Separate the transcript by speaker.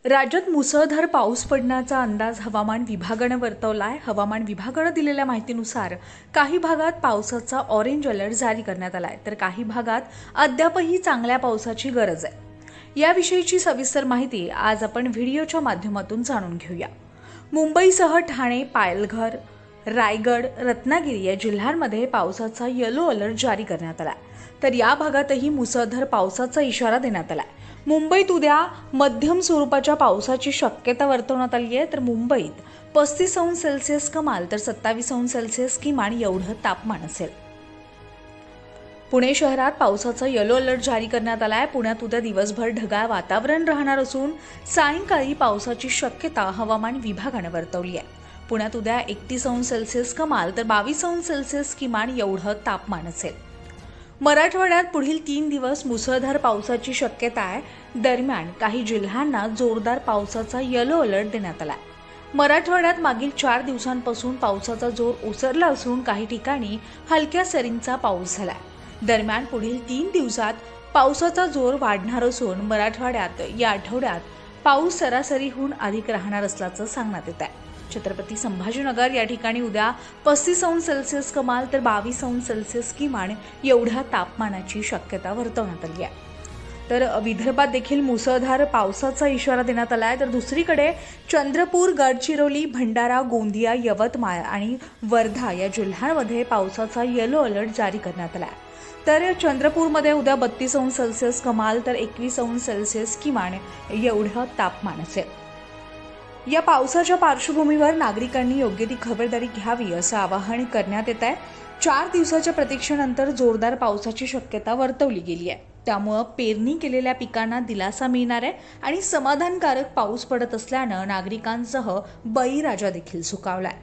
Speaker 1: राज्यात मुसळधार पाऊस पडण्याचा अंदाज हवामान विभागाने वर्तवलाय। हवामान विभागाने दिलेल्या माहितीनुसार काही भागात पावसाचा ऑरेंज अलर्ट जारी करण्यात आलाय, तर काही भागात अद्यापही चांगल्या पावसाची गरज आहे। याविषयीची सविस्तर माहिती आज आपण व्हिडिओच्या माध्यमातून जाणून घेऊया। मुंबईसह ठाणे, पालघर, रायगड, रत्नागिरी या जिल्ह्यांमध्ये पावसाचा येलो अलर्ट जारी करण्यात आला, तर या भागातही मुसळधार पावसाचा इशारा देण्यात आला। मुंबईत उद्या मध्यम स्वरूपाच्या पावसाची शक्यता वर्तवण्यात आली आहे, तर मुंबईत 35°C कमाल तर 27°C किमान एवढं तापमान असेल। पुणे शहरात पावसाचा येलो अलर्ट जारी करण्यात आलाय। पुण्यात उद्या दिवसभर ढगाळ वातावरण राहणार असून सायंकाळी पावसाची शक्यता हवामान विभागाने वर्तवली आहे। पुण्यात उद्या 31°C कमाल तर 22°C किमान एवढं तापमान असेल। मराठवाड्यात पुढील 3 दिवस मुसळधार पावसाची शक्यता आहे। दरम्यान काही जिल्ह्यांना जोरदार पावसाचा येलो अलर्ट देण्यात आला। मराठवाड्यात मागील 4 दिवसांपासून पावसाचा जोर ओसरला असून काही ठिकाणी हलक्या सरींचा पाऊस झाला। दरम्यान पुढील 3 दिवसात पावसाचा जोर वाढणार असून मराठवाड्यात या आठवड्यात पाऊस सरासरीहून अधिक राहणार असल्याचं सांगण्यात येत आहे। छत्रपती संभाजीनगर या ठिकाणी उद्या 35°C कमाल तर 22°C किमान एवढ्या तापमानाची शक्यता वर्तवण्यात आली आहे। तर विदर्भात देखील मुसळधार पावसाचा इशारा देण्यात आला आहे, तर दुसरीकडे चंद्रपूर, गडचिरोली, भंडारा, गोंदिया, यवतमाळ आणि वर्धा या जिल्ह्यांमध्ये पावसाचा येलो अलर्ट जारी करण्यात आला आहे। तर चंद्रपूरमध्ये उद्या 32°C कमाल तर 21°C किमान एवढं तापमान असेल। या पावसाच्या पार्श्वभूमीवर नागरिकांनी योग्य ती खबरदारी घ्यावी असं आवाहन करण्यात येत आहे। 4 दिवसाच्या प्रतीक्षेनंतर जोरदार पावसाची शक्यता वर्तवली गेली आहे, त्यामुळे पेरणी केलेल्या पिकांना दिलासा मिळणार आहे आणि समाधानकारक पाऊस पडत असल्यानं नागरिकांसह बळीराजा देखील सुखावलाय।